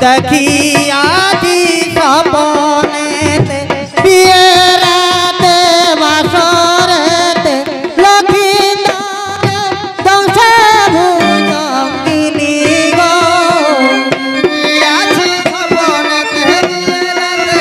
দেখিয়াছি স্বপনেতে বিয়ের রাতে বাসরেতে লক্ষিন্দরে দংশে ভুজঙ্গিনী গো দেখিয়াছি স্বপনেতে বিয়ের রাতে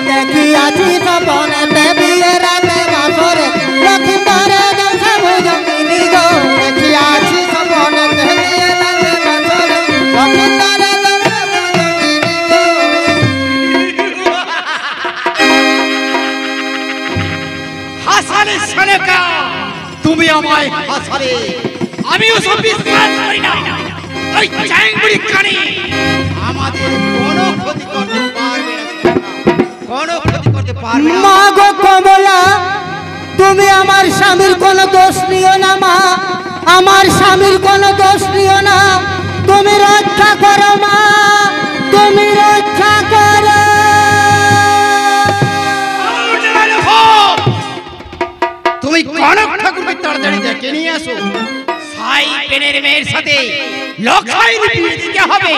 দেখিয়াছি স্বপনেতে বিয়ের রাতে বাসরে লক্ষিন্দরে দংশে ভুজঙ্গিনী গো দেখিয়াছি স্বপনেতে বিয়ের রাতে বাসরে লক্ষিন্দরে দংশে ভুজঙ্গিনী গো। হাসালে সনেকা তুমি আমায় হাসালে আমিও সব বিশ্বাস করি না। ওই চ্যাংবুড়ি কানে আমাদের কোনো ক্ষতি করতে পারবে না, কোনো ক্ষতি করতে পারবে না। মা গো কমলা তুমি আমার স্বামীর কোনো দোষ নিও না মা, আমার স্বামীর কোনো দোষ নিও না, তুমি রক্ষা করো মা, তুমি রক্ষা করো। তুমি কনক ঠাকুরকে তাড়াতাড়ি ডেকে নিয়ে আসো। সাই পেনের মেয়ের সাথে লখাই বিয়ে দিতে হবে।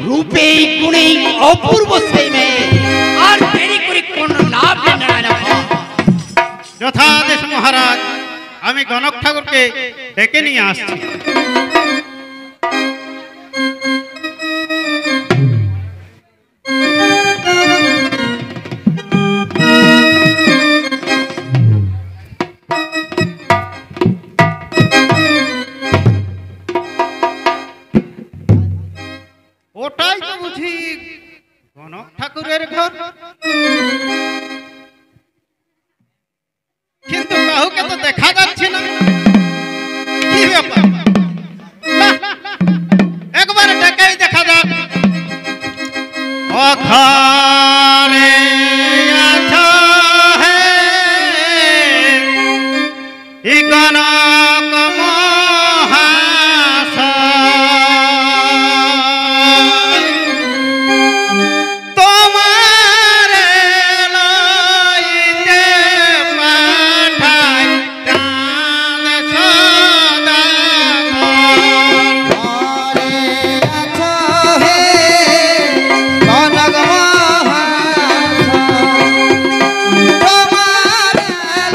রূপে গুণে অপূর্ব সেই মেয়ে, আর দেরি করে কোনো লাভ নেই না। যথাদেশ মহারাজ, আমি গণক ঠাকুরকে ডেকে নিয়ে আসছি। ওটাই তো বুঝি গণক ঠাকুরের ঘর, কিন্তু কাউকে তো দেখা যাচ্ছে না। কি ব্যাপার? একবার ডেকেই দেখা যাক। ওখানে আছো হে ই গণক মহাশয়, তোমার লইতে পাঠাই চাঁদ সদাগর। ঘরে আছো হে কনক মহাশয়, তোমার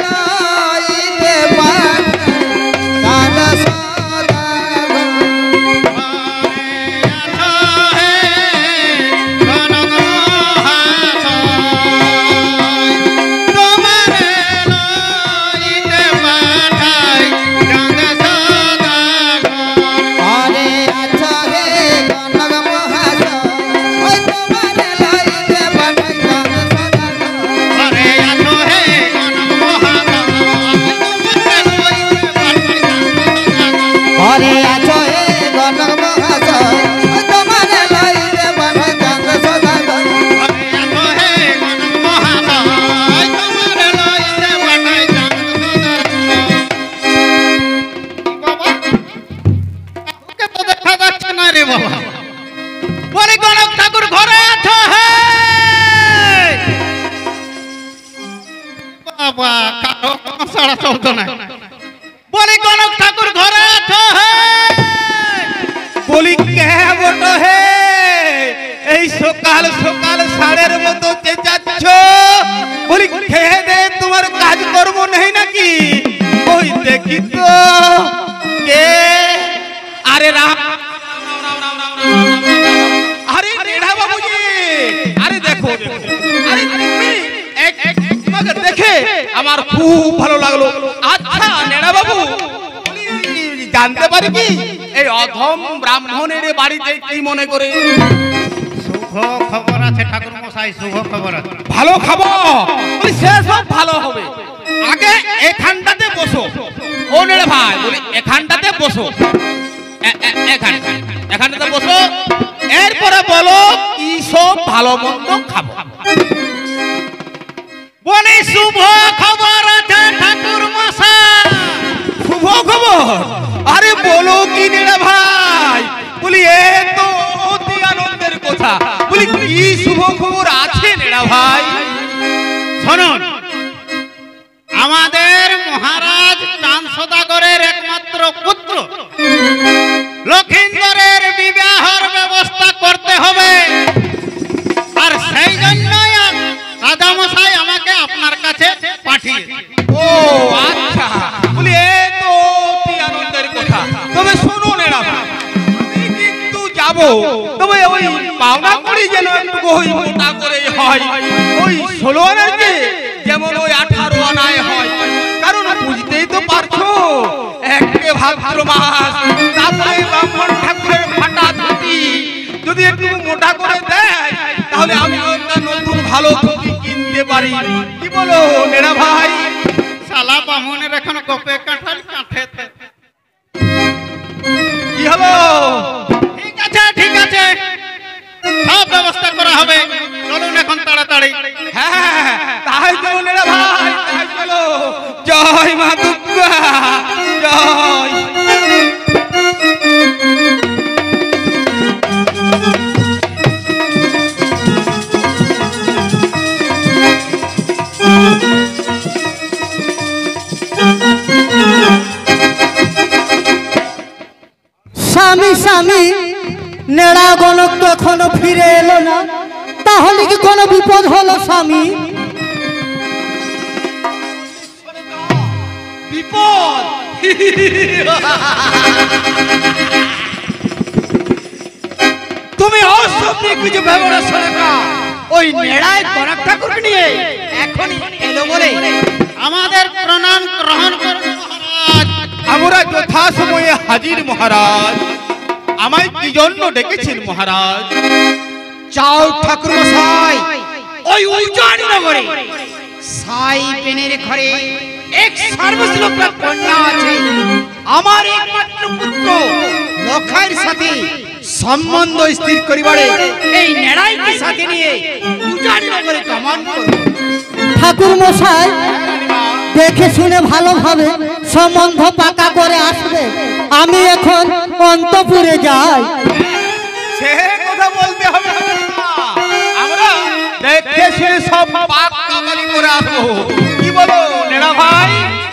লইতে পাঠাই চাঁদ সদাগর। ঘরে আছো হে কনক মহাশয়, ওই তোমার লইতে পাঠাই চাঁদ সদাগর। ঘরে আছো হে কনক মহাশয়, ওই তোমার লইতে পাঠাই চাঁদ সদাগর। গণক ঠাকুর ঘরে আছো হে বাবা, কারো সারা শব্দ নাই। বলি গণক ঠাকুর ঘরে আছো হে। বলি কে বটো হে, এই সকাল সকাল সাড়ের মতো চেঁচাচ্ছ? বলি খেয়ে দে, তোমার কাজ কর্ম নেই নাকি? ওই দেখি তো কে। আরে রাম, আরে নেড়া বাবুজি, আরে দেখো, আরে তুমি তোমাকে দেখে আমার খুব ভালো লাগলো। আচ্ছা নেড়া বাবু, জানতে পারি কি এই অধম ব্রাহ্মণের বাড়িতে কি মনে করে? শুভ খবর আছে ঠাকুর মশাই, শুভ খবর আছে। ভালো খাবো, সেসব ভালো হবে। আগে এখানটাতে বসো। ও নেড়ে ভাই, বলি এখানটাতে বসো, এখানটাতে বসো। এরপরে বলো কি সব ভালো মন্দ খাবো। বলি শুভ খবর আছে ঠাকুর মশাই। শুভ খবর? আরে বলো কি নেড়ে ভাই, বলি এ তো অতি আনন্দের কথা। বলি কি শুভ খবর আছে নেড়া ভাই? শুনুন, আমাদের মহারাজ চাঁদ সদাগরের একমাত্র পুত্র লক্ষ্মী যাব, তবে ওই পাওনা করি যেন একটু ওই মোটা করে হয়, ওই 16 আনার যেমন ওই 18 আনায় হয়। কারণ বুঝতেই তো পারছো একে ভাদ্র মাস, তারপরে ব্রাহ্মণ ঠাকুরের ফাটা ধুতি যদি একটু মোটা করে দেয় তাহলে আমি একটা নতুন ভালো ধুতি কিনতে পারি। কি বলো নেড়া ভাই? শালা বামনের এখন গোপে কাঁঠাল কাঁঠে। কি হলো? ঠিক আছে ঠিক আছে, সব ব্যবস্থা করা হবে, চলুন এখন তাড়াতাড়ি। হ্যাঁ তাই চলো নেড়া ভাই, তাই চলো। জয় মা দুর্গা জয়। স্বামী স্বামী নেড়া গণক তো এখনো ফিরে এলো না, তাহলে কি কোনো বিপদ হলো স্বামী? বিপদ? তুমি অসম্ভব কিছু ভেবো না সরকা, ওই নেড়ায় গণক ঠাকুরকে নিয়ে এখনই এলো বলে আমাদের প্রণাম গ্রহণ করুন মহারাজ। আমরা যথা সময়ে হাজির মহারাজ। আমায় কি জন্য ডেকেছেন মহারাজ? চাও ঠাকুর মশাই, ওই উজানি নগরে সাই পেনের ঘরে এক সর্বশ্লোকা কন্যা আছে। আমার একমাত্র পুত্র লক্ষার সাথে সম্বন্ধ স্থির করিবারে এই নেড়াইকে সাথে নিয়ে উজানি নগরে গমন করো। ঠাকুর মশাই দেখে শুনে ভালোভাবে সম্বন্ধ পাকা করে আসবে। আমি এখন অন্তপুরে যাই। সে কথা বলতে হবে না, আমরা দেখে শুনে সব পাকা বাড়ি করে আসবো। কি বলো নেড়া ভাই?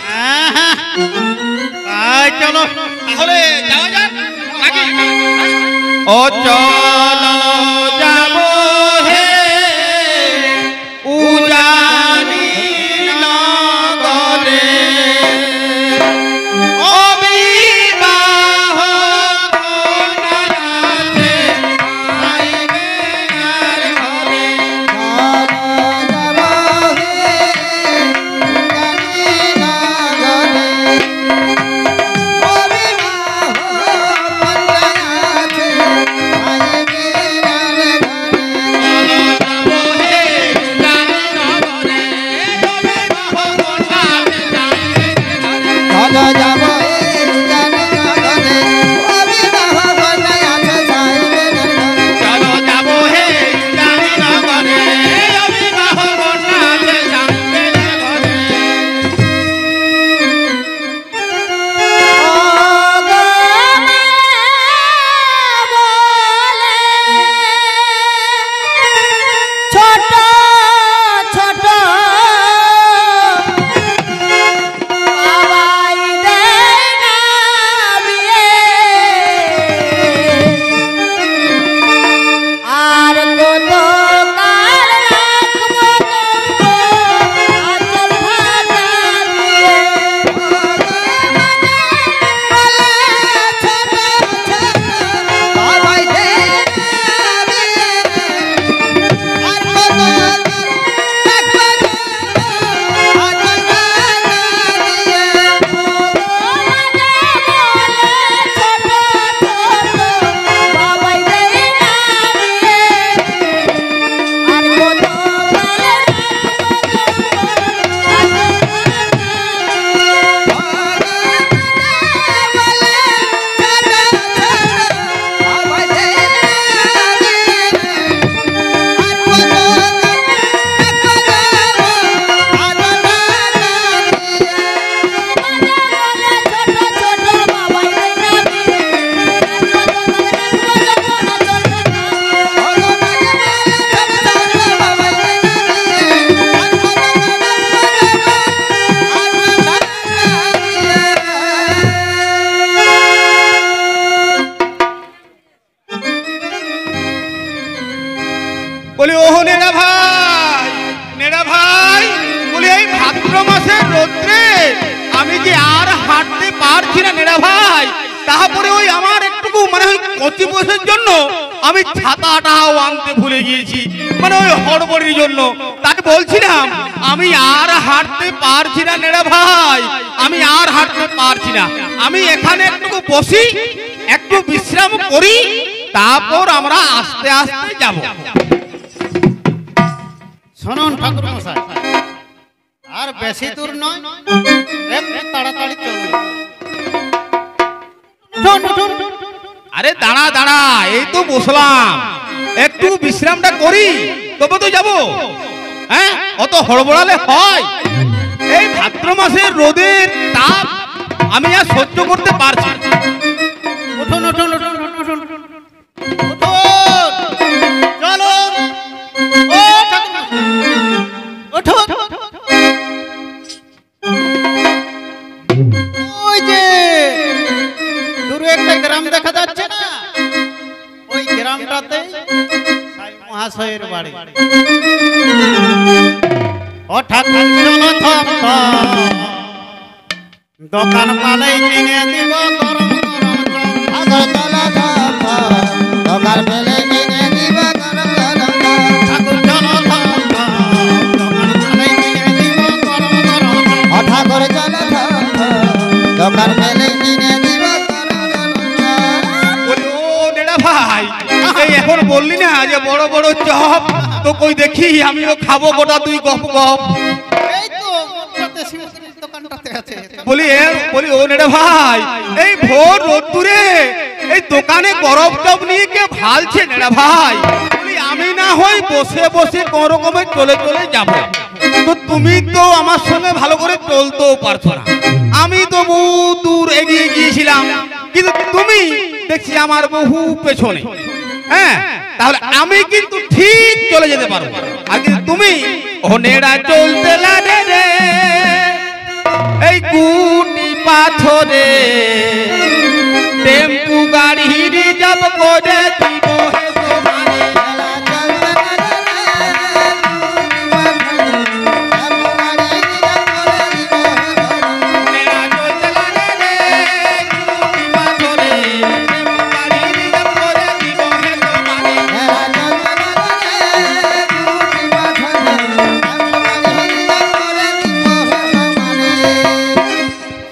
হ্যাঁ হ্যাঁ, তাই চলো তাহলে যাওয়া যাক নাকি? ও চলো যাব হে উজানি নগরে, অবিবাহ কন্যাতে আইবে আর ঘরে। বলি ও নেড়া ভাই, নেড়া ভাই, বলি এই ভাদ্র মাসের রোদ্রে আমি যে আর হাঁটতে পারছি না নেড়া ভাই, তারপরে ওই আমার একটু একটুকু মানে ওই কচি বয়সের জন্য আমি ছাতাটাও আনতে ভুলে গিয়েছি, মানে ওই হড়বড়ির জন্য। তাকে বলছিলাম আমি আর হাঁটতে পারছি না নেড়া ভাই, আমি আর হাঁটতে পারছি না, আমি এখানে একটু বসি, একটু বিশ্রাম করি, তারপর আমরা আস্তে আস্তে যাব। শুনুন ঠাকুর মশাই, আর বেশি দূর নয়, একটু তাড়াতাড়ি চলুন। আরে দাঁড়া দাঁড়া, এই তো বসলাম, একটু বিশ্রামটা করি তবে তো যাব। হ্যাঁ, অত হড়বড়ালে হয়? এই ভাদ্র মাসের রোদের তাপ আমি আর সহ্য করতে পারছি না। উঠুন উঠুন উঠুন উঠুন উঠুন, চলো। ও ঠাকুর উঠুন। ওই যে দূরে একটা গ্রাম দেখা যাচ্ছে না, ওই গ্রামটাতে সাই মহাশয়ের বাড়ি। ও ঠাকুর চলো থম দোকান পালাই কিনে দিব গরম গরম দোকান পেলে কিনে দিব গরম গরম। ঠাকুর চলো থম দোকান পালাই কিনে দিব গরম গরম। ও ঠাকুর চলো দোকান পেলে কিনে দিব গরম গরম। বলি, ও নেড়া ভাই, এই এখন বললি না যে বড় বড় চপ, তো কই দেখি আমিও খাবো গোটা তুই গপ গপ। এই তো ওটাতে শিবপুরের দোকানটাতে আছে। বলি ও নেড়া ভাই, এই ভোর রোদ্দুরে এই দোকানে গরম চপ নিয়ে কে ভালছে নেড়া ভাই? বলি আমি না হয় বসে বসে কোন রকমে চলে চলে যাব, তো তুমি তো আমার সঙ্গে ভালো করে চলতেও পারছো না। আমি তো বহু দূর এগিয়ে গিয়েছিলাম, কিন্তু তুমি দেখছি আমার বহু পেছনে। হ্যাঁ, তাহলে আমি কিন্তু ঠিক চলে যেতে পারবো, আর কিন্তু তুমি ও নেড়া চলতে লাগে রে এই গুটি পাথরে, টেম্পু গাড়ি রিজার্ভ করে দিব হে তোমারে।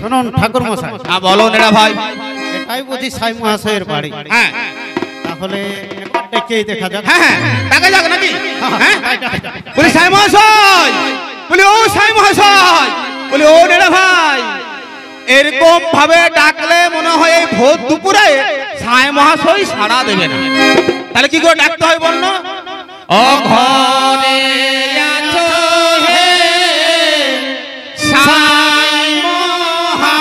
শুনুন ঠাকুর মশাই, হ্যাঁ বলো নেড়া ভাই। এটাই বুঝি সাই মহাশয়ের বাড়ি। হ্যাঁ তাহলে একবার ডেকেই দেখা যাক। হ্যাঁ হ্যাঁ, দেখা যাক নাকি? হ্যাঁ, হ্যাঁ। বলি সাই মহাশয়, বলি ও সাই মহাশয়, বলি ও নেড়া ভাই। এরকম ভাবে ডাকলে মনে হয় এই ভোর দুপুরে সাই মহাশয় সাড়া দেবে না। তাহলে কি করে ডাকতে হয় বল না? ও ঘরে আছো হে সাই মহাশয়,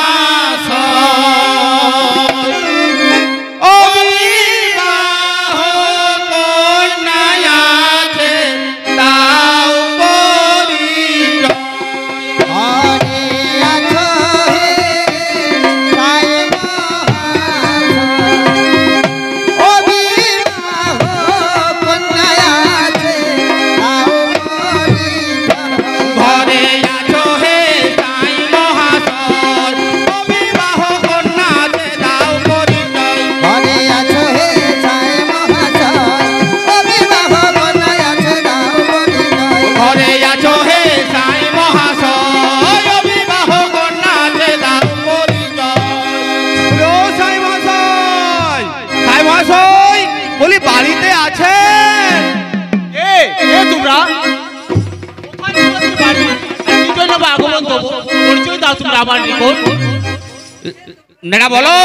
ও বিবাহ কন্যা আছে তাও পরিচয়। ঘরে আছো হে সাই মহাশয়, ও বিবাহ কন্যা আছে তাও পরিচয়। ঘরে আছো হে সাই মহাশয়, ও বিবাহ কন্যা আছে তাও পরিচয়। ঘরে আছো হে সাই মহাশয়, ও বিবাহ কন্যা আছে তাও পরিচয়। ঘরে আছো হে সাই মহাশয়, ও বিবাহ কন্যা আছে তাও পরিচয়। ও সাই মহাশয়, সাই মহাশয়, বলি বাড়িতে আছেন? তোমরা কি জন্য আগমন দেবো? পরিচয় দাও তোমরা আমার নিকট। নেড়া বলো।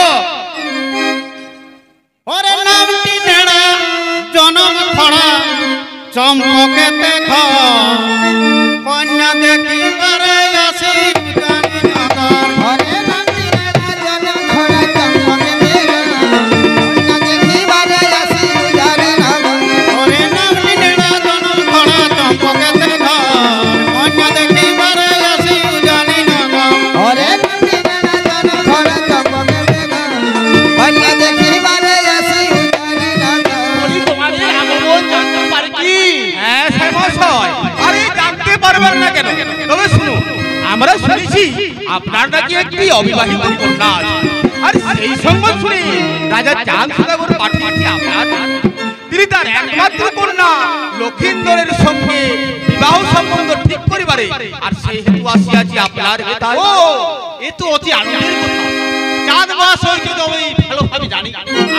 ওরে নামটি নেড়া জনম খড়া চম্পকেতে কন্যা দেখিবারে আসি গান্ধীনগর। ঘরে নাচিরা জনম খরা চম্পকে মেঘা, কন্যা দেখিবারে আসি উজারে নগর। ওরে নামটি নেড়া জনম খড়া চম্পকেতে কন্যা দেখিবারে আসি গান্ধীনগর। ঘরে নাচিরা জনম খরা চম্পকে মেঘা, কন্যা দেখিবারে আসি উজারে নগর। বলি তোমাদের আগমন জানতে পারি কি? হ্যাঁ সাই মহাশয়, আরে জানতে পারবেন না কেন? তবে শুনুন, আমরা শুনেছি আপনার নাকি একটি অবিবাহিত কন্যা আছে, আর সেই সংবাদ শুনে রাজা চাঁদ সদাগর পাঠিয়েছে আপনার, তিনি তার একমাত্র কন্যা লক্ষিন্দরের সঙ্গে বিবাহ সম্বন্ধ ঠিক করিবারে, আর সেই হেতু আসিয়াছি আপনার হেতায়। ও এ তো অতি আনন্দের কথা। চাঁদ মাস হইতে তো আমি ভালোভাবে জানি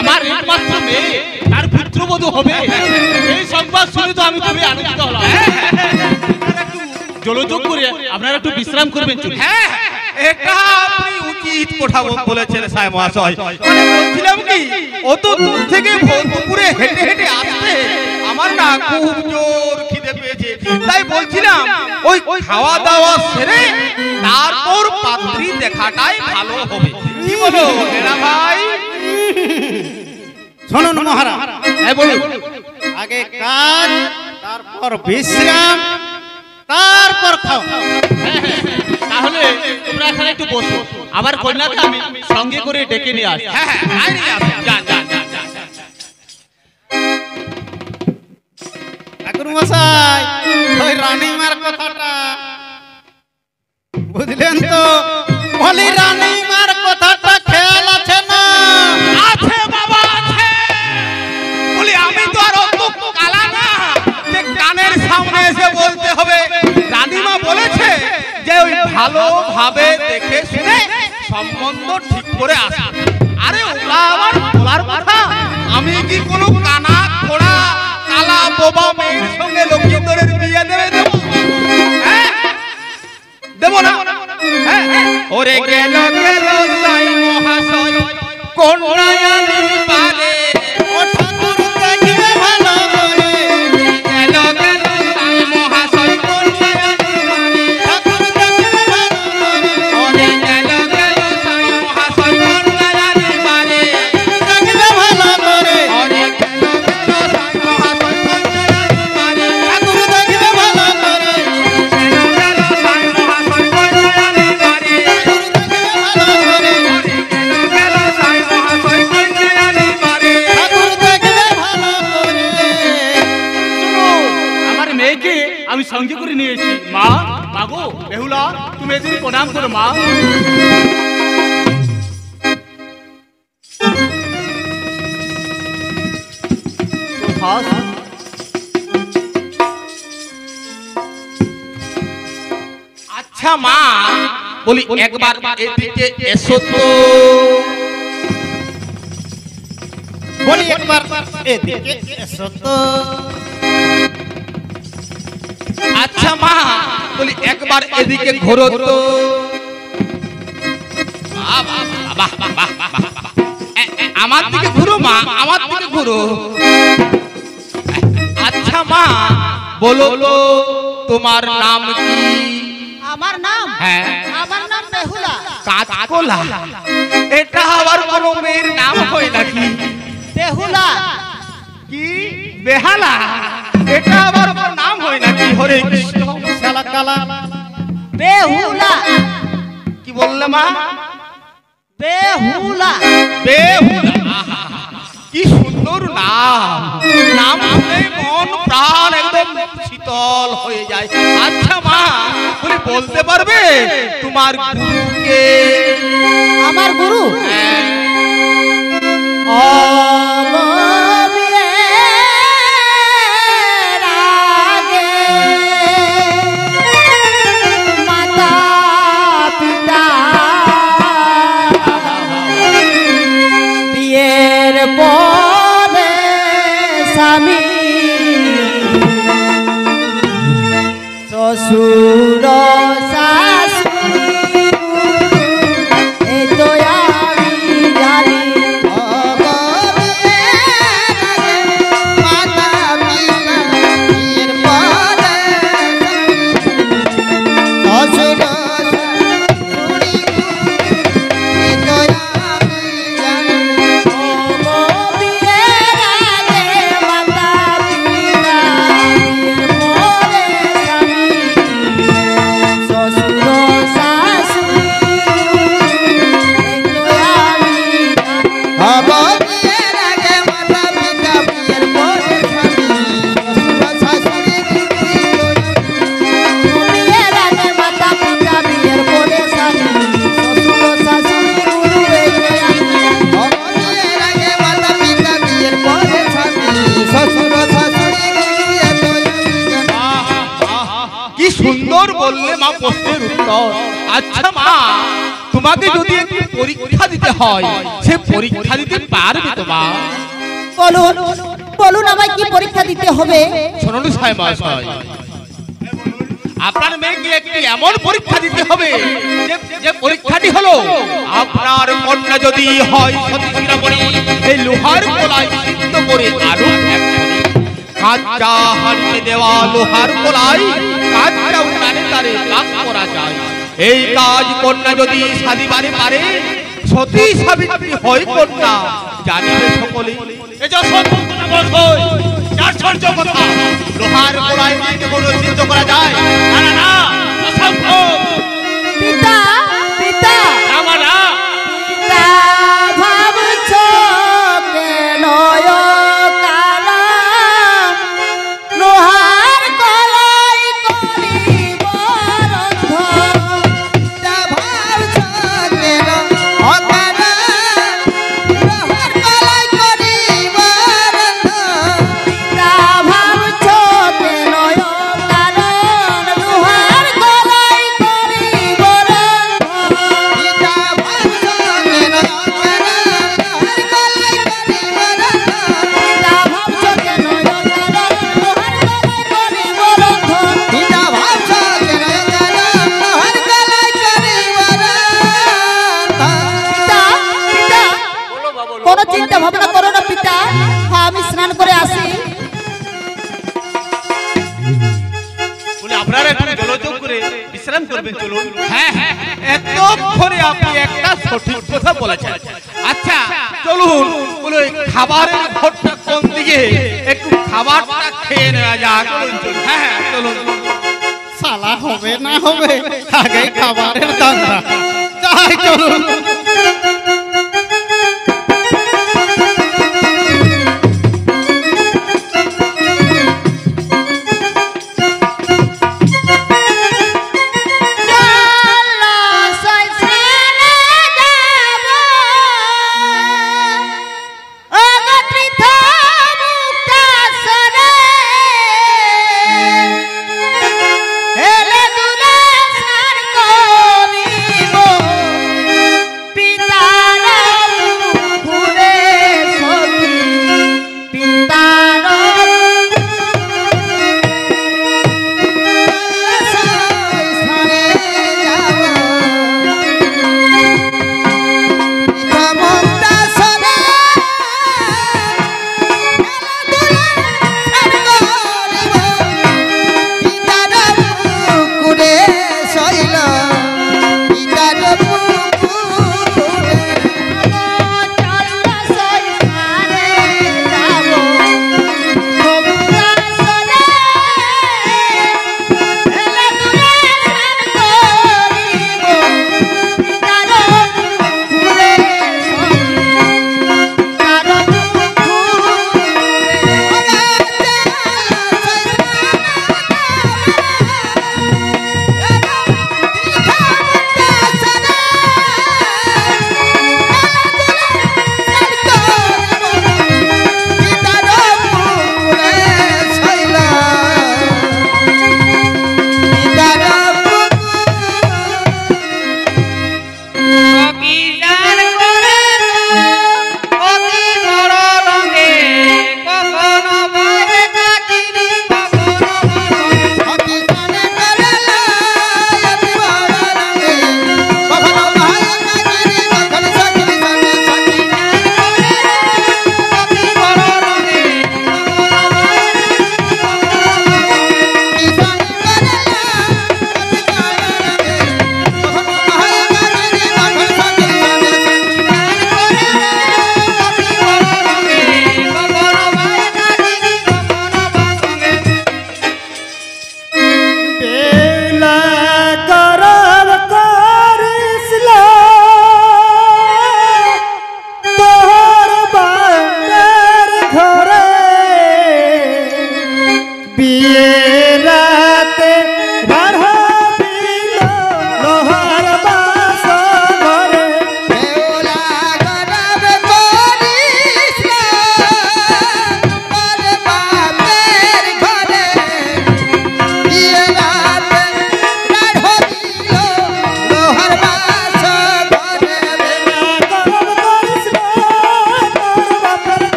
আমার একমাত্র মেয়ে তার পুত্রবধূ হবে। এই সংবাদ শুনে তো আমি খুবই আনন্দিত হলাম। আপনারা একটু জলযোগ করে আপনারা একটু বিশ্রাম করবেন। চলুন। হ্যাঁ, এটা আপনি উচিত কথা বলেছেন সাহেব মহাশয়। মানে বলছিলাম কি, অত দূর থেকে ভোর দুপুরে হেঁটে হেঁটে আসতে আমার না খুব জোর খিদে পেয়েছে, তাই বলছিলাম ওই খাওয়া দাওয়া সেরে তারপর পাত্রী দেখাটাই ভালো হবে। কি বলো হেরা ভাই? শুনুন মহারাজ, হ্যাঁ বলুন। আগে কাজ, তারপর বিশ্রাম, তারপর খাওয়া। তাহলে তোমরা এখানে একটু বসো, আমার কন্যাকে আমি সঙ্গে করে ডেকে নিয়ে আসি। হ্যাঁ হ্যাঁ, আয় নিয়ে আসুন, যান যান যান যান। ঠাকুর মশাই, ওই রানীমার কথাটা বুঝলেন তো? বলি রানীমার কথাটা খেয়াল আছে না? আছে বাবা আছে। বলি আমি তো আর অত কালা না যে কানের সামনে এসে বলতে হবে। রানীমা বলেছে যে ওই ভালোভাবে দেখে শুনে সম্বন্ধ ঠিক করে আসে। আরে ওরা আবার বলার কথা, আমি কি কোনো কানা খোড়া কালা বোবা মেয়ের সঙ্গে লক্ষিন্দরের বিয়ে দেবো? হ্যাঁ দেবো না। হ্যাঁ, ওরে গেল গেল তাই মহাশয় কন্যায়ানির পারে, ও ঠাকুর দেখিবে ভালো করে, গেল গেল তাই মহাশয় কন্যায়ানির পারে, ঠাকুর দেখিবে ভালো করে, ওরে গেল গেল তাই মহাশয় কন্যায়ানির পারে, দেখিবে ভালো করে, ওরে গেল গেল তাই মহাশয় কন্যায়ানির পারে, ঠাকুর দেখিবে ভালো করে, গেল গেল তাই মহাশয় কন্যায়ানির পারে, দেখিবে ভালো করে, গেল তাই মহাশয় কন্যায়ানির পারে। ঠাকুর দেখিবে ভালো করে। আমার মেয়েকে আমি সঙ্গে করে নিয়ে এসেছি। মা, মাগো বেহুলা, তুমি এদিকে প্রণাম করো মা। আচ্ছা মা, বলি একবার এদিকে এসো তো। বলি একবার এদিকে এসো তো। আচ্ছা মা, বলি একবার এদিকে ঘোরো তো। বাহ, বাহ, বাহ, বাহ, বাহ, বাহ, বাহ, বাহ। আমার দিকে ঘুরো মা, আমার দিকে ঘুরো। আচ্ছা মা, বলো তো তোমার নাম কি? আমার নাম হ্যাঁ, আমার নাম বেহুলা। কাঁচকলা। এটা আবার কোনো মেয়ের নাম হয় নাকি? বেহুলা কি বেহালা? এটা আবার কোনো নাম হয় নাকি? হরে কৃষ্ণ। শালা কালা, বেহুলা কি বললে মা? বেহুলা বেহুলা। আহা, কি সুন্দর নাম। নাম শুনে মন প্রাণ একদম শীতল হয়ে যায়। আচ্ছা মা, তুমি বলতে পারবে তোমার গুরুকে? আমার গুরু হ্যাঁ, অমরের আগে মাতা পিতা বিয়ের পরে স্বামী শ্বশুর শাশুড়ি এই তো আমি জানি মাতা পিতা বিয়ের পরে শ্বশুর শাশুড়ি এ তো আমি জানি। বিয়ের আগে মাতা পিতা বিয়ের পরে স্বামী শ্বশুর সুন্দর বললে মা প্রশ্নের উত্তর। আচ্ছা মা, তোমাকে যদি একটি পরীক্ষা দিতে হয়, সে পরীক্ষা দিতে পারবে তো মা? বলুন বলুন আমায় কি পরীক্ষা দিতে হবে? শুনুন সাহেব মহাশয়, আপনার মেয়েকে একটি এমন পরীক্ষা দিতে হবে যে পরীক্ষাটি হলো, আপনার কন্যা যদি হয় সতী শিরোমণি, এই লোহার কলাই সিদ্ধ করে আলু কাঁচা হাড়িতে দেওয়া লোহার কলাই কাঁচা উনানে তারে পাক করা যায়। এই কাজ কন্যা যদি সাধিবারে পারে, সতী সাবিত্রী হয় কন্যা, জানিবে সকলে। এই যে সত্য বলছই, যার সহ্য কথা, লোহার কলাই দিয়ে কোনো সিদ্ধ করা যায় না? না না, অসম্ভব। পিতা পিতা না মা, না। পিতা ভাবছো কেন কালাম লোহার কলাই করিব রন্ধ? পিতা ভাবছো কেন অকালাম লোহার কলাই করিব রন্ধ? পিতা ভাবছো কেন অকালাম লোহার কলাই করিব রন্ধ? পিতা ভাবছো কেন কোনো চিন্তা ভাবনা করো না পিতা, আমি স্নান করে আসি। বলে আপনারা একটু জলযোগ করে বিশ্রাম করবেন, চলুন। হ্যাঁ হ্যাঁ, এতক্ষণে আপনি একটা সঠিক কথা বলেছেন। আচ্ছা চলুন, বলে খাবারের ঘরটা কোন দিকে, একটু খাবারটা খেয়ে নেওয়া যাক। চলুন চলুন, হ্যাঁ হ্যাঁ চলুন। শালা হবে না হবে আগে খাবারের দান্দা, তাই চলুন।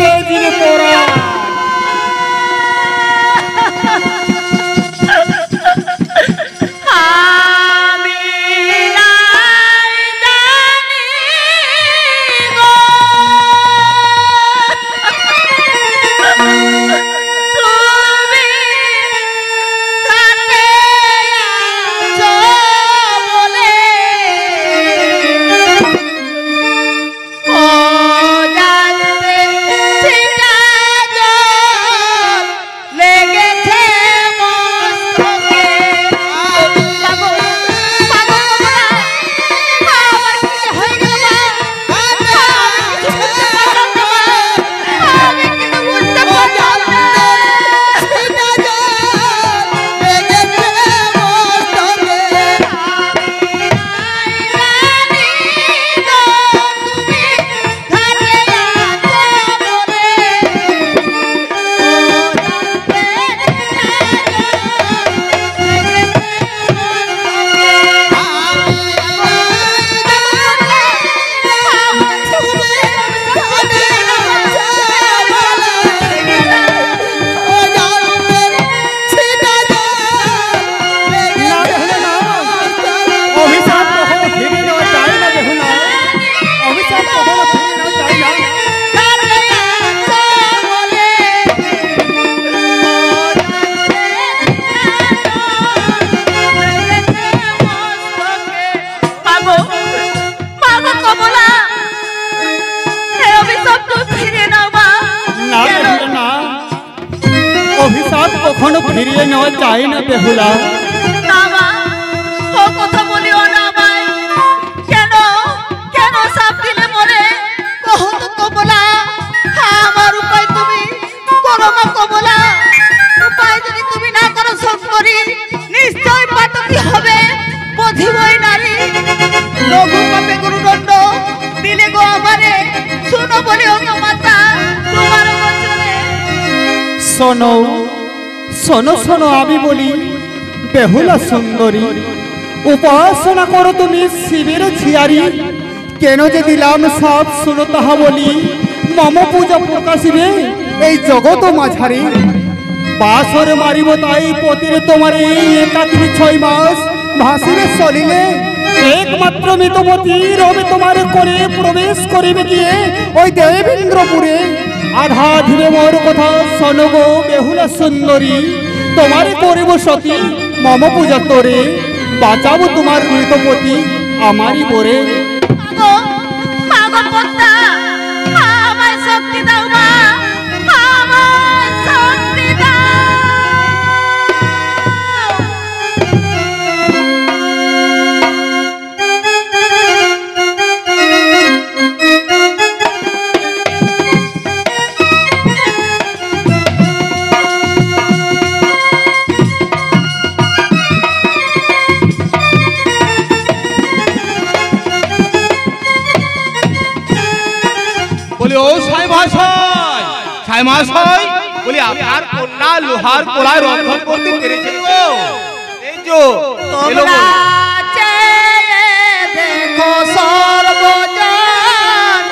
তেজির পোড়া। কখনো ফিরিয়ে নেওয়া যায় না বেহুলা। কথা বলিও না ভাই, কেন কেন সাপ দিলে মরে কহ তো কমলা। আমার উপায় তুমি করো মা কমলা, উপায় যদি তুমি না করো শঙ্করী নিশ্চয় পাতকি হবে বধিবই নারী। লঘু পাপে গুরুদণ্ড দিলে গো আমারে, শুনো বলিও গো মাতা তোমার বচনে। শোনো শোনো শোনো আমি বলি বেহুলা সুন্দরী, উপাসনা করো তুমি শিবের ঝিয়ারি। কেন যে দিলাম সব শুনো তাহা বলি, মম পূজা প্রকাশিবে এই জগত মাঝারি। বাসরে মারিব তাই পতিরে তোমার এই একাত্রি 6 মাস ভাসিবে চলিলে। একমাত্র মিতবতী রবে তোমার করে প্রবেশ করিবে গিয়ে ওই দেবেন্দ্রপুরে। আধা ধীরে মোর কথা শোনো গো বেহুলা সুন্দরী, তোমারে করিব সতী মম পূজা তোরে। বাঁচাবো তোমার মৃতপতি আমারই বরে। আমায় শক্তি দাও মা, আমায় শক্তি দাও। বলি ও সাই মহাশয়, সাই মহাশয় বলি আপনার কন্যা লোহার কলায় রন্ধন করতে পেরেছে তো? এই যে এলো তোমরা চেয়ে দেখো সর্বজন,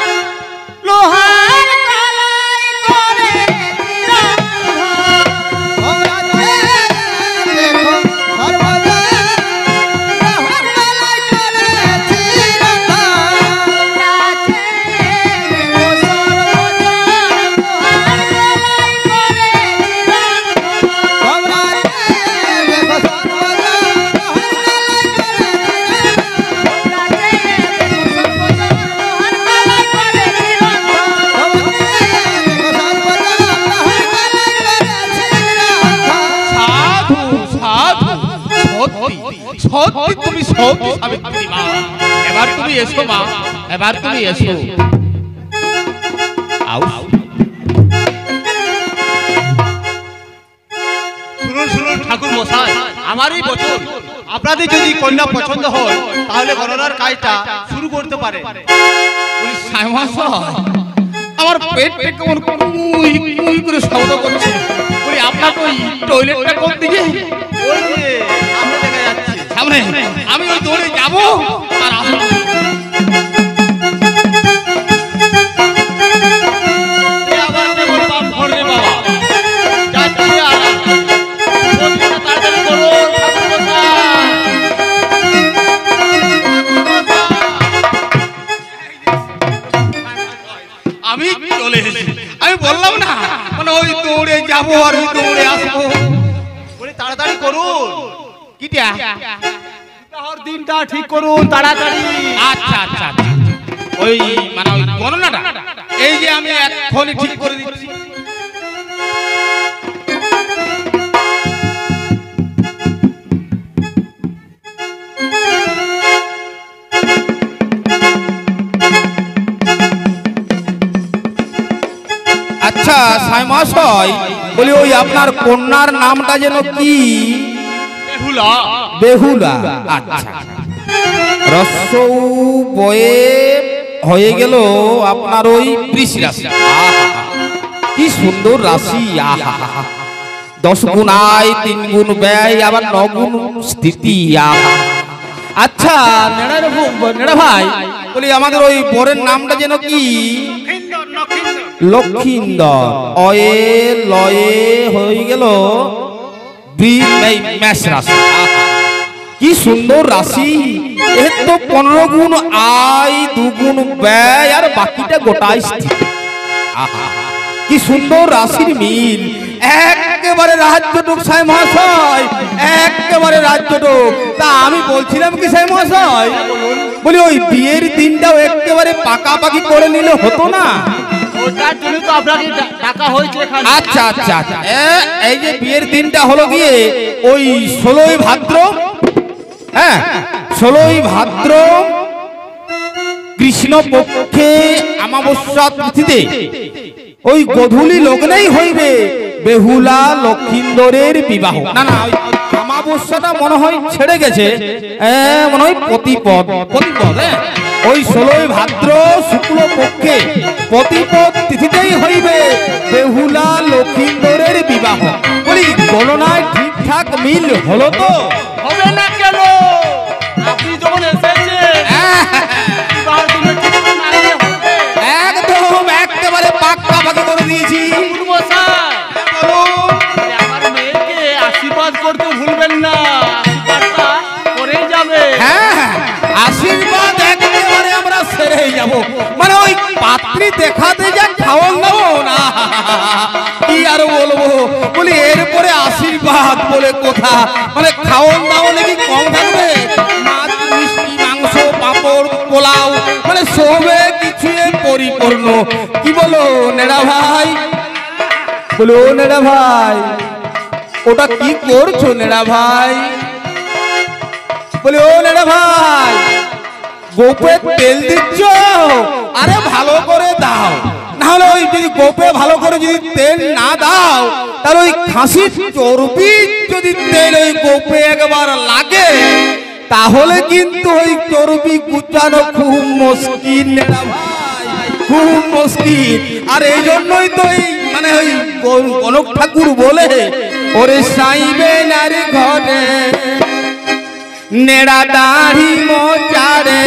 লোহার কলাই করে সত্যি তুমি সত্যি সাবিত্রী মা। এবার তুমি এসো মা, এবার তুমি এসো। শুনুন শুনুন ঠাকুর মশাই, আমার এই বচন আপনাদের যদি কন্যা পছন্দ হয় তাহলে গণনার কাজটা শুরু করতে পারে। আমার পেট কেমন কুই কুই করে শব্দ করছে। বলি আপনার ওই টয়লেটটা কোন দিকে? ওই যে সামনে দেখা যাচ্ছে, সামনে। আমি ওই দৌড়ে যাব আর আসবো। আবার বললাম না মানে ওই দৌড়ে যাবো আর ওই দৌড়ে আসবো। বলি তাড়াতাড়ি করুন। কিটা বিবাহর দিনটা ঠিক করুন তাড়াতাড়ি। আচ্ছা আচ্ছা আচ্ছা ওই মানে ওই গণনাটা এই যে আমি এখনই ঠিক করে দিচ্ছি। আচ্ছা সাই মহাশয় বলি ওই আপনার কন্যার নামটা যেন কি? বেহুলা। বেহুলা। আচ্ছা রস্যৌ বয়ে হয়ে গেল আপনার ওই বৃষ রাশি। আহা কি সুন্দর রাশি। আহা 10 গুণ আয় 3 গুণ ব্যয় আবার 9 গুণ স্থিতি। আহা আচ্ছা নেড়া ভাই বলি আমাদের ওই বরের নামটা যেন কি? লক্ষিন্দর। অয়ে লয়ে হয়ে গেল মেষ রাশি। কি সুন্দর রাশি। এর তো 15 গুণ আয় 2 গুণ ব্যয় আর বাকিটা গোটাই স্থিতি। কি সুন্দর রাশির মিল। একেবারে রাজ্যটুক সাই মহাশয় একেবারে রাজ্যটুক। তা আমি বলছিলাম কি সাই মহাশয় বলি ওই বিয়ের দিনটাও একেবারে পাকাপাকি করে নিলে হতো না? ওটার জন্য তো আপনাকে ডাকা হয়েছে এখানে। আচ্ছা আচ্ছা আচ্ছা এই যে বিয়ের দিনটা হলো গিয়ে ওই 16ই ভাদ্র। হ্যাঁ 16ই ভাদ্র কৃষ্ণ পক্ষে অমাবস্যা তিথিতে ওই গধূলি লগ্নেই হইবে বেহুলা লক্ষিন্দরের বিবাহ। না না ওই অমাবস্যাটা মনে হয় ছেড়ে গেছে, মনে হয় প্রতিপদ। ওই 16ই ভাদ্র শুক্ল পক্ষে প্রতিপদ তিথিতেই হইবে বেহুলা লক্ষিন্দরের বিবাহ। বলি গণনায় ঠিকঠাক মিল হলো তো? হবে না কেন? আপনি যখন এসেছেন বিবাহের দিনে ঠিক করে না নিলে হবে। একদম একেবারে পাক্কা পাকা করে দিয়েছি। আমার মেয়েকে আশীর্বাদ করতে ভুলবেন না। আশীর্বাদটা করে যাবে। হ্যাঁ আশীর্বাদ একেবারে আমরা সেরেই যাব। মানে ওই পাত্রী দেখাতে যা খাওয়ান দাও না কি আর বলবো। বলি এরপরে আশীর্বাদ বলে কথা মানে খাওয়ান দাও নাকি কম থাকবে? মাছ মিষ্টি মাংস পাঁপড় পোলাও মানে সবে কিছু পরিপূর্ণ। কি বলো নেড়া ভাই? বলো নেড়া ভাই ওটা কি করছো নেড়া ভাই? বলি ও নেড়া ভাই গোপে তেল দিচ্ছ? আরে ভালো করে দাও, না হলে ওই যদি গোপে ভালো করে যদি তেল না দাও তাহলে ওই খাসির চর্বি যদি তেল ওই গোপে একবার লাগে তাহলে কিন্তু ওই চর্বি গুচানো খুব মুশকিল নেড়া ভাই, খুব মুশকিল। আর এই জন্যই তো এই মানে ওই কনক ঠাকুর বলে ওরে সাইবে নারী ঘরে নেড়া দাড়ি মোচারে।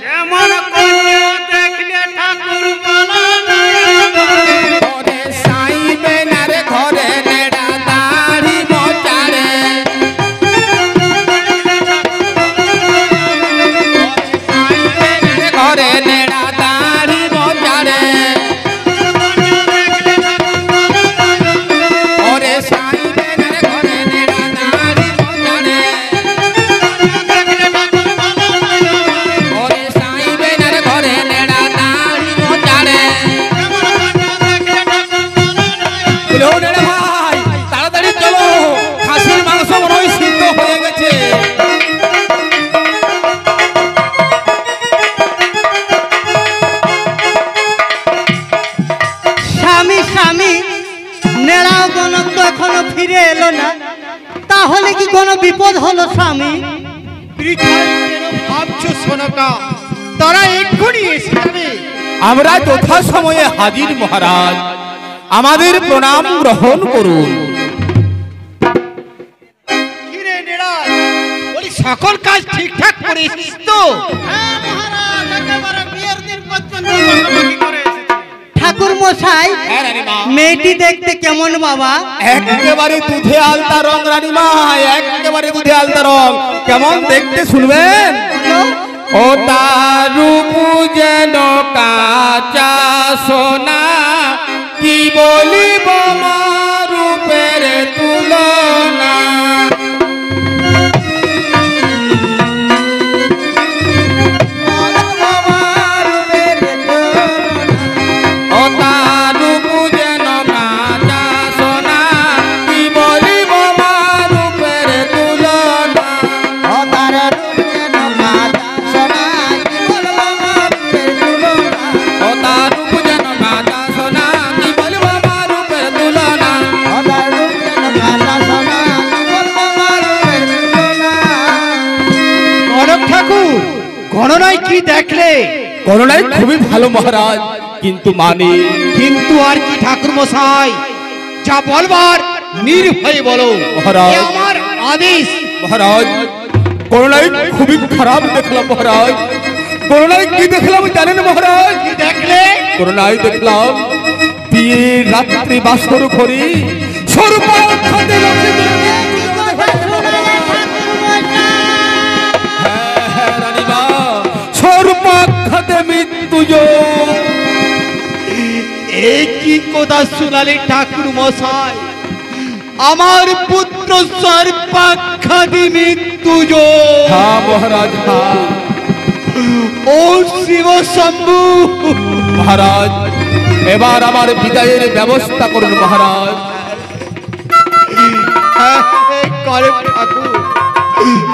কেমন কন্যা দেখলে ঠাকুর বলো না ওরে সাইবে নারে ঘরে নেড়া দাড়ি মোচারে। ঘরে নেড়া দাড়ি মোচারে। ওরে সাইবে নারে ঘরে নেড়া দাড়ি মোচারে। ওরে সাইবে নারে ঘরে নেড়া দাড়ি মোচারে। বলে, ও নেড়া ভাই তাড়াতাড়ি চলো, খাসির মাংস মনে হয় সিদ্ধ হয়ে গেছে। স্বামী স্বামী নেড়াও গণক তো এখনো ফিরে এলো না, তাহলে কি কোনো বিপদ হলো স্বামী? ভাবছো সোনাকা তারা এক্ষুনি এসে যাবে। আমরা যথা সময়ে হাজির মহারাজ, আমাদের প্রণাম গ্রহণ করুন। কিরে নেড়াই বলি সকল কাজ ঠিকঠাক করে এসেছিস তো? হ্যাঁ মহারাজ একেবারে বিয়ের দিন পর্যন্ত পাকাপাকি করে এসেছি। ঠাকুর মশাই মেয়েটি দেখতে কেমন বাবা? একেবারে দুধে আলতা রং রানীমা, একেবারে দুধে আলতা রং। কেমন দেখতে শুনবেন? ও তার রূপ যেন কাঁচা সোনা বলিব মা রূপের তুলনা ও তার রূপ যেন কাঁচা সোনা কি বলিব মা রূপের তুলনা ও তার রূপ যেন কাঁচা সোনা, কি বলবো মা রূপের তুলনা। ও তার রূপ যেন কাঁচা সোনা কি বলিব মা রূপের তুলনা ও তার রূপ যেন কাঁচা সোনা, কি বলবো মা রূপের তুলনা। কনক ঠাকুর গণনায় কি দেখলে? করোনায় খুবই ভালো মহারাজ, কিন্তু মানে কিন্তু আর কি ঠাকুর মশাই, যা বলবার নির্ভয়ে বলো। মহারাজ। এ আমার আদেশ। মহারাজ করোনায় খুবই খারাপ দেখলাম মহারাজ। করোনায় কি দেখলাম জানেন মহারাজ? কি দেখলে? করোনায় দেখলাম বিয়ে রাত্রি বাসর ঘরে সর্বাখ্যাতে রানীমা সর্বাখ্যাতে মৃত্যু এই কি কথা শোনালে ঠাকুর মশাই? আমার পুত্র সর্বাখ্যাতি মৃত্যু হ্যাঁ মহারাজ হ্যাঁ ও শিব শম্ভু। মহারাজ এবার আমার বিদায়ের ব্যবস্থা করুন মহারাজ। কনক ঠাকুর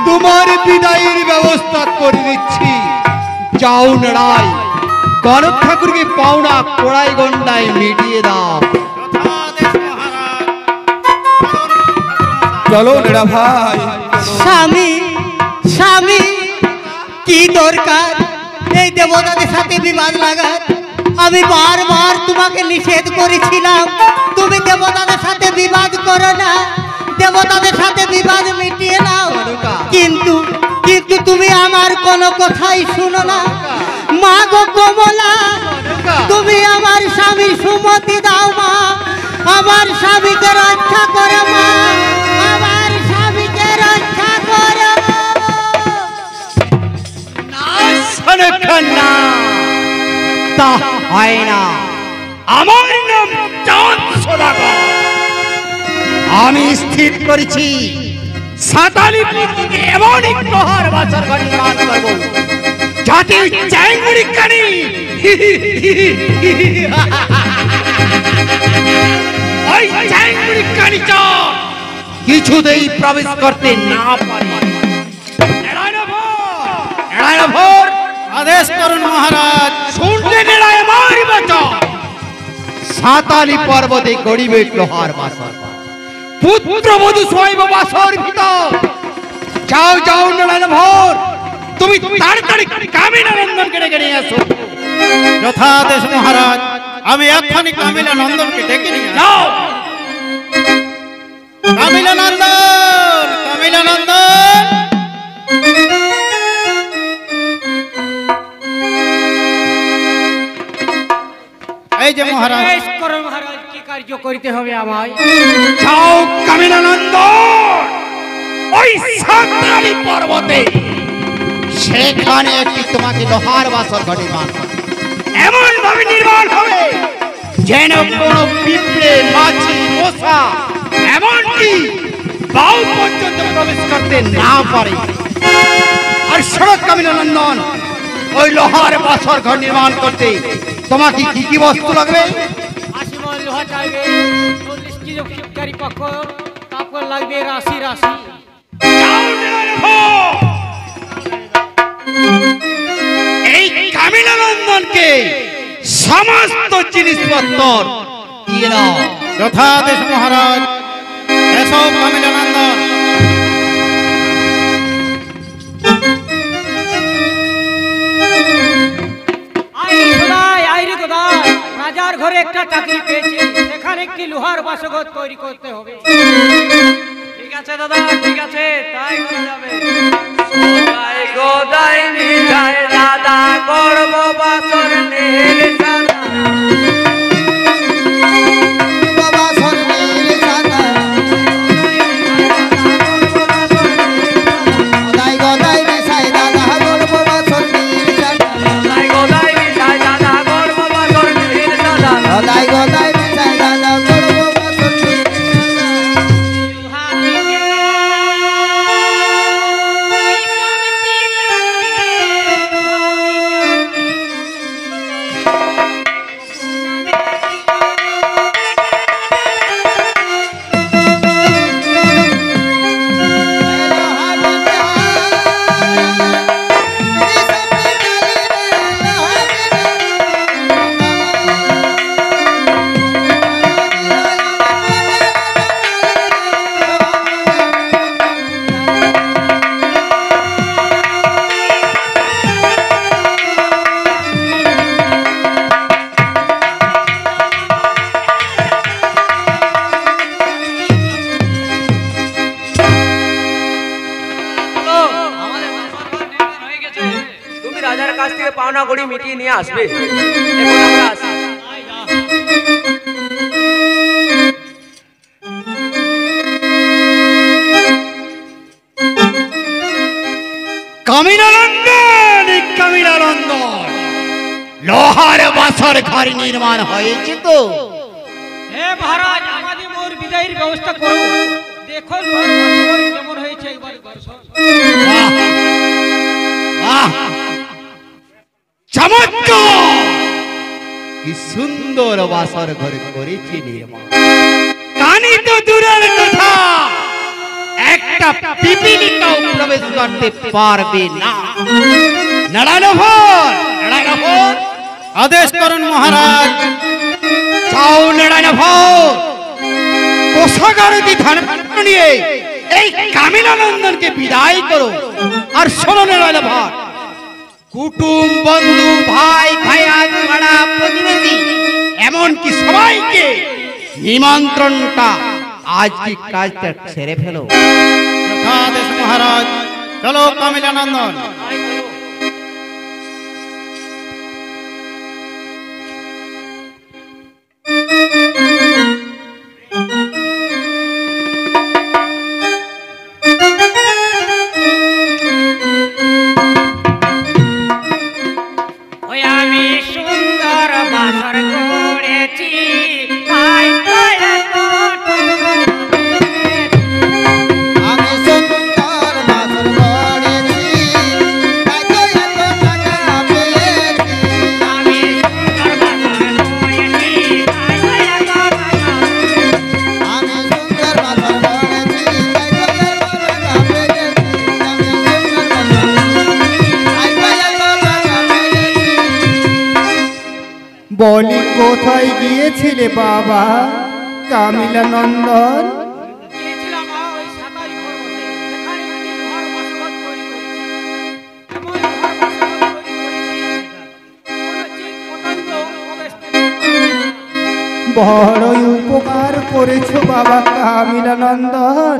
তোমার বিদায়ের ব্যবস্থা করে দিচ্ছি। যাও লড়াই কনক ঠাকুরকে পাওনা কোড়াই গন্ডায় মিটিয়ে দাও। চলো নেড়া ভাই। স্বামী স্বামী, কি দরকার এই দেবতাদের সাথে বিবাদ লাগার? আমি বারবার তোমাকে নিষেধ করেছিলাম তুমি দেবতাদের সাথে বিবাদ করো না, দেবতাদের সাথে বিবাদ মিটিয়ে নাও, কিন্তু কিন্তু তুমি আমার কোনো কথাই শুনো না। মা গো কমলা, তুমি আমার স্বামীর সুমতি দাও মা, আমার স্বামীকে রক্ষা করো মা, আমার স্বামীকে রক্ষা করো। না তা হয় না। আমার নাম চাঁদ সদাগর। আমি স্থির করেছি সাতালি পর্বতে এমন এক প্রহার বাছর ঘর নির্মাণ করব যাতে ওই চ্যাংড়ি কানি ওই চ্যাংড়ি কানিটা কিছুতেই প্রবেশ করতে না পারে। এড়ায় ভোর আদেশ করুন মহারাজ। শুনতে নেড়ায় আমার বাঁচা সাতালি পর্বতে গড়িবে প্রহার বাসর, পুত্রবধূ শৈব বাসর ভিতর। যাও যাও নেড়ায় ভোর, তুমি তাড়াতাড়ি কামিনা নন্দনকে ডেকে নিয়ে আসো। যথাদেশ মহারাজ, আমি এক্ষুনি কামিলা নন্দনকে ডেকে নিয়ে আসি। যাও। কামিলা নন্দন, কামিলা নন্দন। এই যে মহারাজ। মহারাজ, কি কার্য করতে হবে আমায়? যাও কামিনা নন্দন, ওই সাতালি পর্বতে সেখানে একটি তোমাকে লোহার বাসর ঘর নির্মাণ করবে। এমন ভাবে নির্মাণ হবে যেন কোনো পিঁপড়ে মাছি মশা এমনকি বাউ পর্যন্ত প্রবেশ করতে না পারে। আর সড়ক কামিনা নন্দন, ওই লোহার বাসর ঘর নির্মাণ করতে তোমাকে কি কি বস্তু লাগবে? 80 মণ লোহা চাইবে, 40 কিলো শিবকারী পাথর, তারপর লাগবে রাশি রাশি। যাও নিরভ, এই কামিলা নন্দনকে সমস্ত জিনিসপত্র দিয়ে দাও। যথাদেশ মহারাজ। এসো কামিলা নন্দন। রাজার ঘরে একটা চাকরি পেয়েছি, সেখানে একটি লোহার বাসঘর তৈরি করতে হবে। ঠিক আছে দাদা, ঠিক আছে, তাই করা যাবে। গোদাই নিজায় দাদা করব বাসর নীল সাদা। বাবা সরনীল সাদা, গদাই গদাই মিশাই দাদা করব বাসর নীল সাদা। গোদাই গোদাই মিশায় দাদা করব বাসর নীল সাদা। গদাই গদাই মিশাই দাদা রাজার কাছ থেকে পাওনা গড়ি মিটিয়ে নিয়ে আসবে। এখন আমরা আসি। কামিলানন্দন, কামিলানন্দন, লোহার বাসর ঘর নির্মাণ হয়েছে তো? হে মহারাজ, আমাদের মোর বিদায়ের ব্যবস্থা করো। দেখো ঘর বাসর কেমন হয়েছে একবার দর্শন। বাহ, চমৎকার! কি সুন্দর বাসর ঘর করেছে নির্মাণ। কানি তো দূরের কথা, একটা পিপিলিকাও প্রবেশ করতে পারবে না। নারায়ণভর, নারায়ণভর, আদেশ করুন মহারাজ। যাও নারায়ণভর, কোষাগারতি ধন নিয়ে এই কামিলানন্দনকে বিদায় করো। আর শোনো নারায়ণভর, কুটুম বন্ধু ভাই ভাইয়াত পাড়া প্রতিবেশী এমনকি সবাইকে নিমন্ত্রণটা আজ কি কাজটা ছেড়ে ফেলো। আদেশ মহারাজ। চলো কামিলানন্দন। ওই আমি সুন্দর বাসর করেছি, আই কয়া আমি সুন্দর বাসর করেছি, তাই তো এত টাকা পেয়েছি। আমি সুন্দর বাসর করেছি, আই কয়া আমি সুন্দর বাসর করেছি, তাই তো এত টাকা পেয়েছি। আমি সুন্দর বাসর করেছি, তাই তো এত টাকা পেয়েছি। বলি কোথায় গিয়েছিলে বাবা কামিলানন্দন? গিয়েছিলাম ওই সাতারি পর্বতে, সেখানে আমি ঘর বসবাস তৈরি করেছি। এমন ঘর বসবাস তৈরি করেছি, কোনো জীব পতঙ্গ প্রবেশ করতে পারবে না। বড়ই উপকার করেছো বাবা কামিলানন্দন,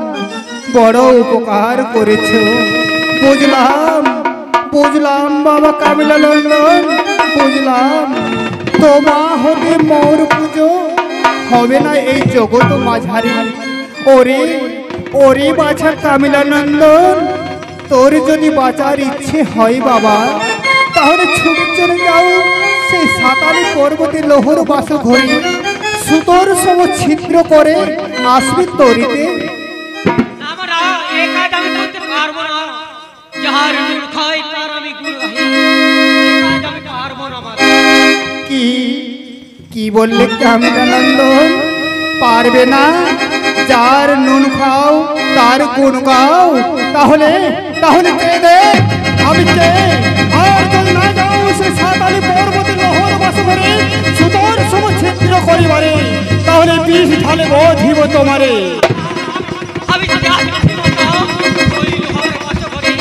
বড় উপকার করেছো। বুঝলাম, বুঝলাম বাবা কামিলানন্দন, বুঝলাম। তোমা হতে মোর পুজো হবে না এই জগৎ মাঝারি। ওরে ওরে বাছা কামিলানন্দন, তোর যদি বাঁচার ইচ্ছে হয় বাবা, তাহলে ছুটে চলে যাও সেই সাতালি পর্বতে লোহর বাস ঘরে, সুতোর সম ছিদ্র করে আসবে তরিতে। আমরা এই কাজ আমি করতে পারবো না। যাহার গুণ খাই তার আমি গুণ গাই, এই কাজ আমি পারবো না। কি কি বললে কামিলানন্দন? পারবে না? যার নুন খাও তার গুণ গাও। তাহলে তাহলে চেয়ে দে, আমি চেয়ে। আর যদি না যাও সে সাতালি পর্বতে লোহর বাস করে সুতোর সম ছিদ্র করিবারে, তাহলে বিষ ঢালে বোধিব তোমারে। আমি ওই লোহার বাস করে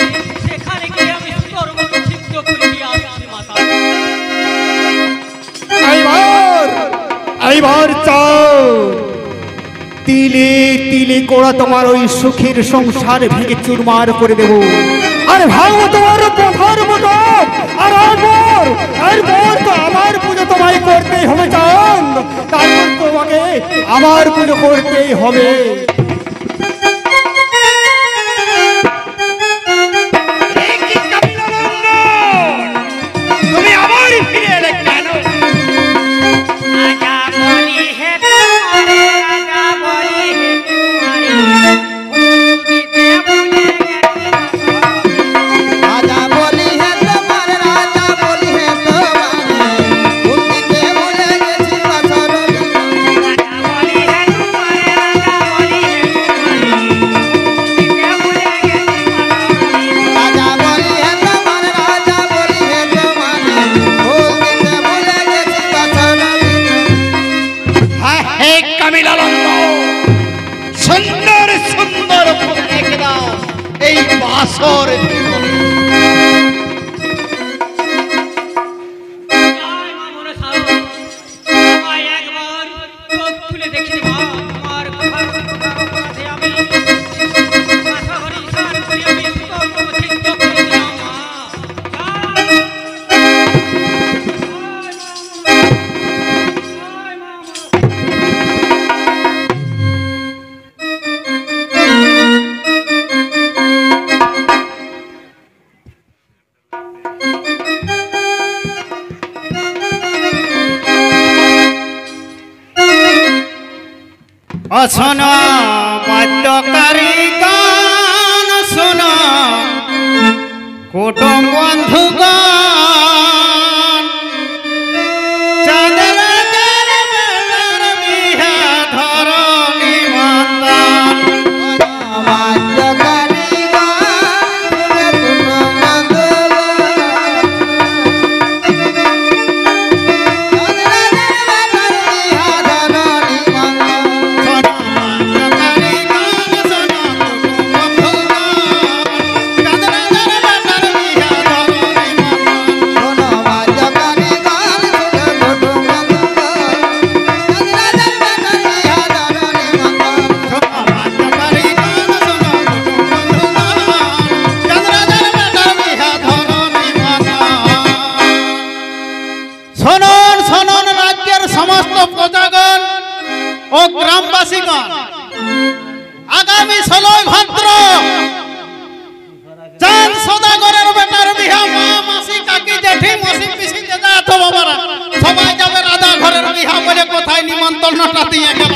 সেখানে গিয়ে আমি সুতোর মতো ছিদ্র করিয়া আসছি মাতা। এইবার চাও তিলে তিলে কোড়া তোমার ওই সুখের সংসার ভেঙে চুরমার করে দেব। আর ভাঙো তোমার পথর মতো। আর এরপর তো আমার পুজো তোমায় করতেই হবে চাঁদ, তারপর তোমাকে আমার পুজো করতেই হবে। তুমি আবার ফিরে এলে কেন? राजा बोली है तुम्हारे, राजा बोली है तुम्हारे, उनके बोले गेছি বাসর। রাজা বলি হে তোমারে, রাজা বলি হে তোমারে, রাজা বলি হে তোমারে, রাজা বলি হে তোমারে, উনকে बोले गेছি বাসর। হ্যাঁ, হে কামিলানন্দন, সুন্দর সুন্দর ফুল রেখে দাও এই বাসর জীবনে। শোনো মদ্যকারী গান শোনো কুটুম বন্ধুগণ চাঁদের আলোর বেলার বিহা ধরণী মাতান ও গ্রামবাসীগণ আগামী 16 ভাদ্র চাঁদ সদাগরের বেটার বিহা মা মাসি কাকি জেঠি মাসি পিসি দাদা তো বাবারা সবাই যাবে রাধা ঘরের বিহা বলে কোথায় নিমন্ত্রণটা দিয়ে গেল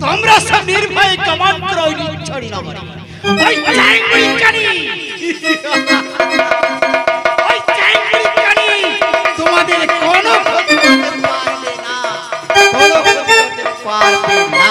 তোমরা সব নির্ভয় কমান করো নিচ্ছড়ি না করে ওই চ্যাংড়ি কানি ওই চ্যাংড়ি কানি তোমাদের কোনো ক্ষতি করতে পারবে না কোনো ক্ষতি করতে পারবে না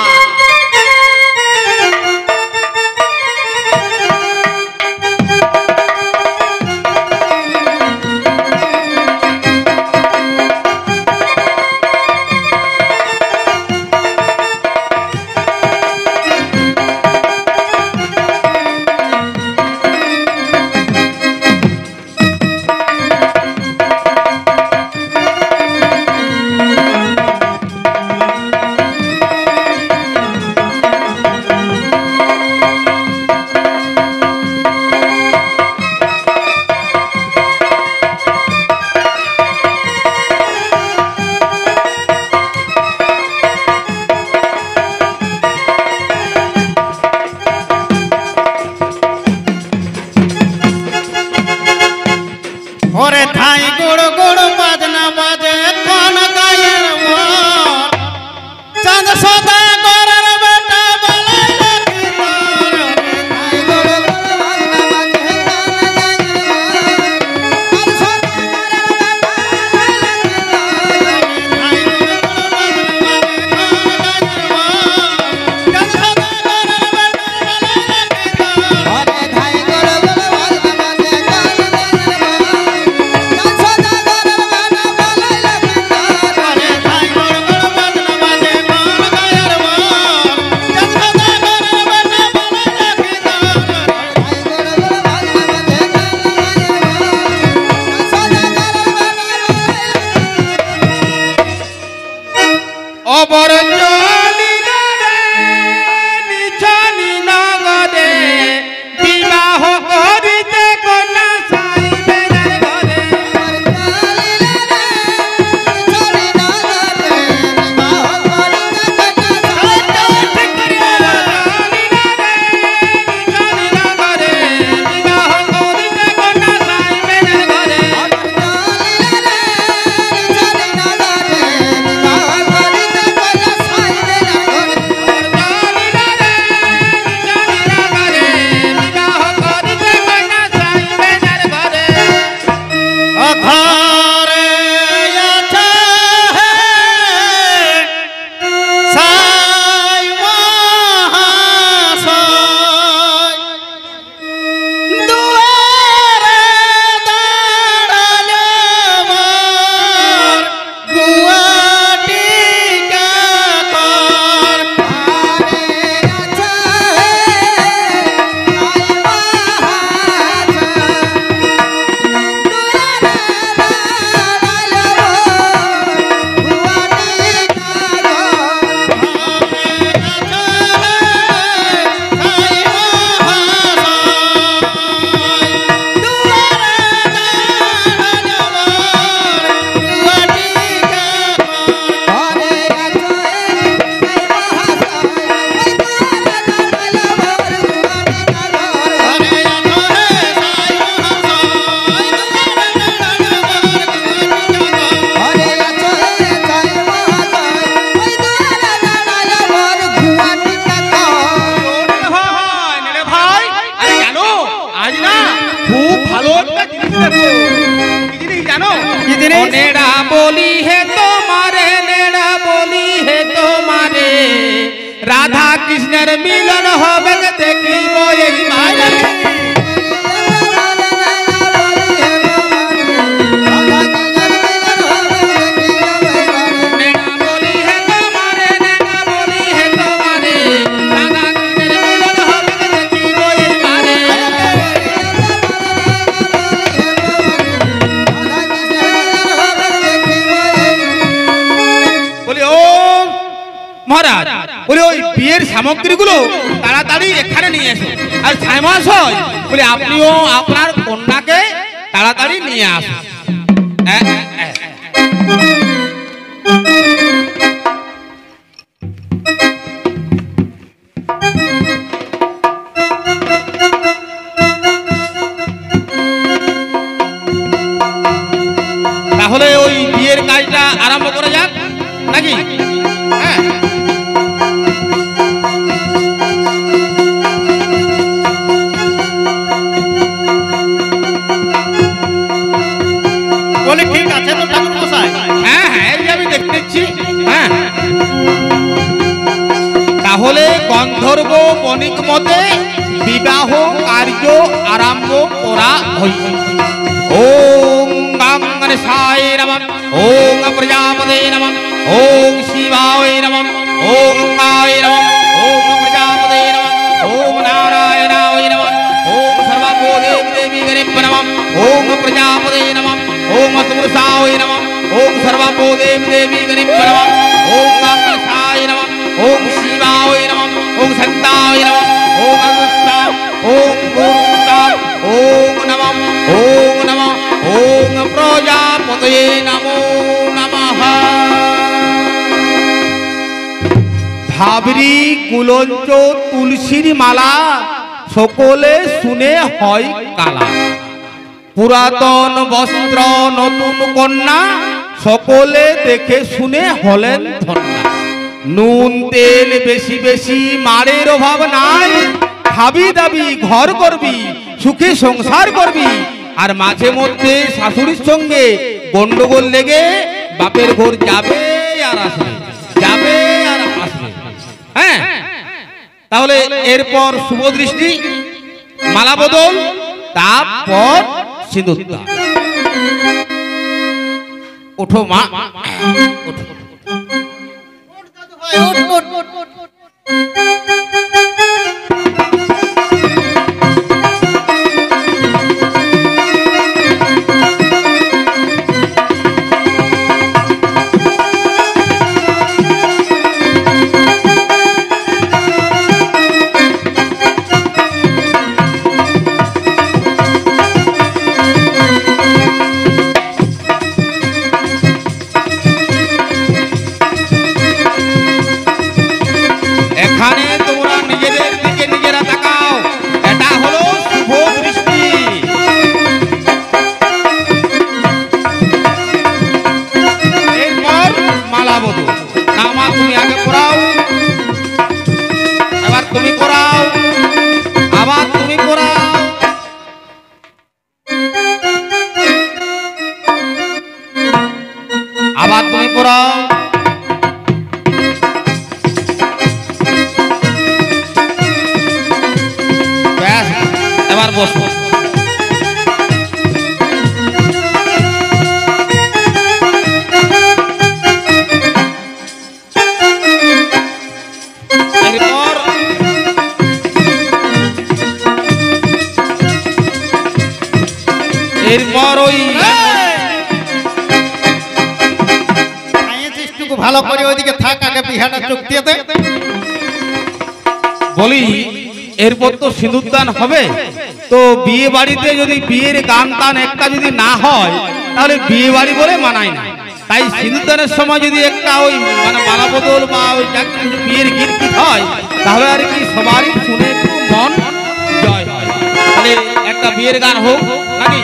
জিনিস নেড়া বলি হে তোমারে, নেড়া বলি হে তোমারে, রাধা কৃষ্ণের মিলন হবে দেখিব এই মারে। মহারাজ বলে ওই বিয়ের সামগ্রীগুলো তাড়াতাড়ি এখানে নিয়ে এসো। আর ছাইমাস হয় বলে আপনিও আপনার কন্যাকে তাড়াতাড়ি নিয়ে আসুন। তাহলে ওই বিয়ের কাজটা আরম্ভ করা যাক নাকি? হ্যাঁ, বলি ঠিক আছে তো ঠাকুর মশাই। হ্যাঁ হ্যাঁ, এই আমি দেখতেছি। হ্যাঁ, তাহলে গন্ধর্ব বণিক মতে বিবাহ কার্য আরম্ভ করা হইছে। ওম গঙ্গণেশায় নমঃ, ওম প্রজাপতে নমঃ, ওম শিবায় নমঃ, ওম গঙ্গায় নমঃ, ওম প্রজাপতে নমঃ, ওম নারায়ণায় নমঃ, ওম সর্বভূদেবী দেবী গণেভ্যো নমঃ, ওম প্রজাপতে নমঃ, ওম সুমুষায় নমঃ, ওম সর্বভূদেবী দেবী গণেভ্যো নমঃ, ওম গঙ্গণেশায় নমঃ, ওম শিবায় নমঃ, ওম শান্তায় নমঃ, ওম অগুষ্টা, ওম গুরুতা, ওম নমঃ, ওম নমঃ, ওম প্রজাপতে নমো নমঃ। ভাবরি কুলঞ্চ তুলসীর মালা সকলে শুনে হয় কালা। পুরাতন বস্ত্র নতুন কন্যা সকলে দেখে শুনে হলেন ধন্যা। নুন তেল বেশি বেশি মারের অভাব নাই, খাবি দাবি ঘর করবি সুখে সংসার করবি। আর মাঝে মধ্যে শাশুড়ির সঙ্গে গন্ডগোল লেগে বাপের ঘর যাবে আর আসবে, যাবে আর আসবে। হ্যাঁ, তাহলে এরপর শুভ দৃষ্টি, মালা বদল, তারপর সিঁদুর দান। ওঠো মা, ওঠো। এখানে তোমরা নিজেদের দিকে নিজেরা তাকাও, এটা হলো শুভ দৃষ্টি। এরপর মালা বধূ। না মা, তুমি আগে পড়াও, এবার তুমি পড়াও, আবার তুমি পড়াও। আবার তুমি পড়াও। ব্যাস, এবার বসো। এরপর এরপর ওই একটু ভালো করে ওইদিকে থাক, আগে বিহাটা চোখ দিয়ে দে। বলি এরপর তো সিঁদুরদান হবে। তো বিয়ে বাড়িতে যদি বিয়ের গান টান একটা যদি না হয় তাহলে বিয়ে বাড়ি বলে মানায় না। তাই সিঁদুরদানের সময় যদি একটা ওই মানে মালা বদল বা ওই বিয়ের গীত হয় তাহলে আর কি সবারই শুনে একটু মন জয় হয়। তাহলে একটা বিয়ের গান হোক নাকি?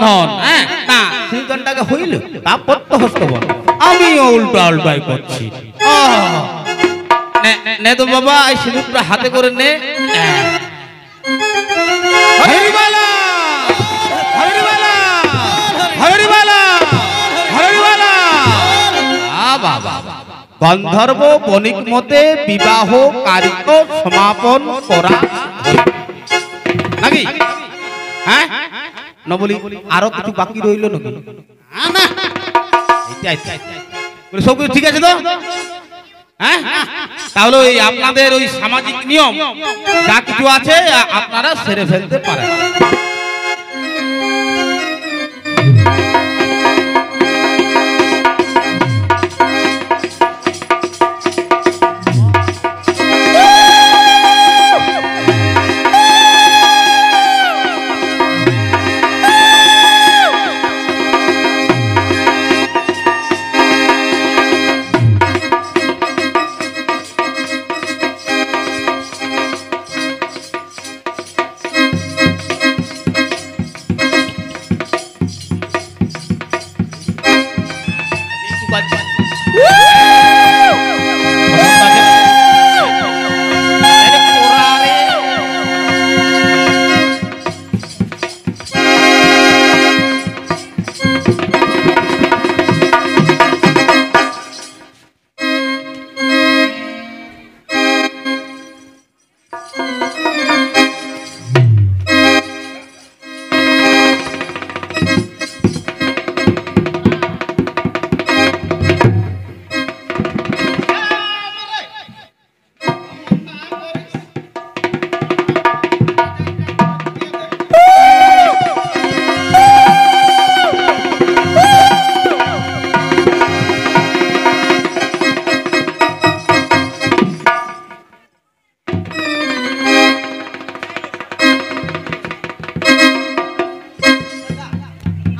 বন্ধন, হ্যাঁ না সিঁদুরদানটাকে হইল তারপর তো হস্ত বন্ধন। আমিও উল্টো আল্টাই করছি। নে তো বাবা এই সিঁদুরটা হাতে করে নে। হরিবালা হরিবালা হরিবালা হরিবালা। বাবা গন্ধর্ব বণিক মতে বিবাহ কার্য সমাপন করা নাকি? হ্যাঁ না বলি আরো কিছু বাকি রইল নাকি? সব কিছু ঠিক আছে তো? হ্যাঁ তাহলে ওই আপনাদের ওই সামাজিক নিয়ম যা কিছু আছে আপনারা সেরে ফেলতে পারেন।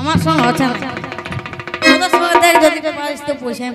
আমার সঙ্গে হচ্ছে না। তোদের সঙ্গে দেখ যদি পারিস তো পয়সা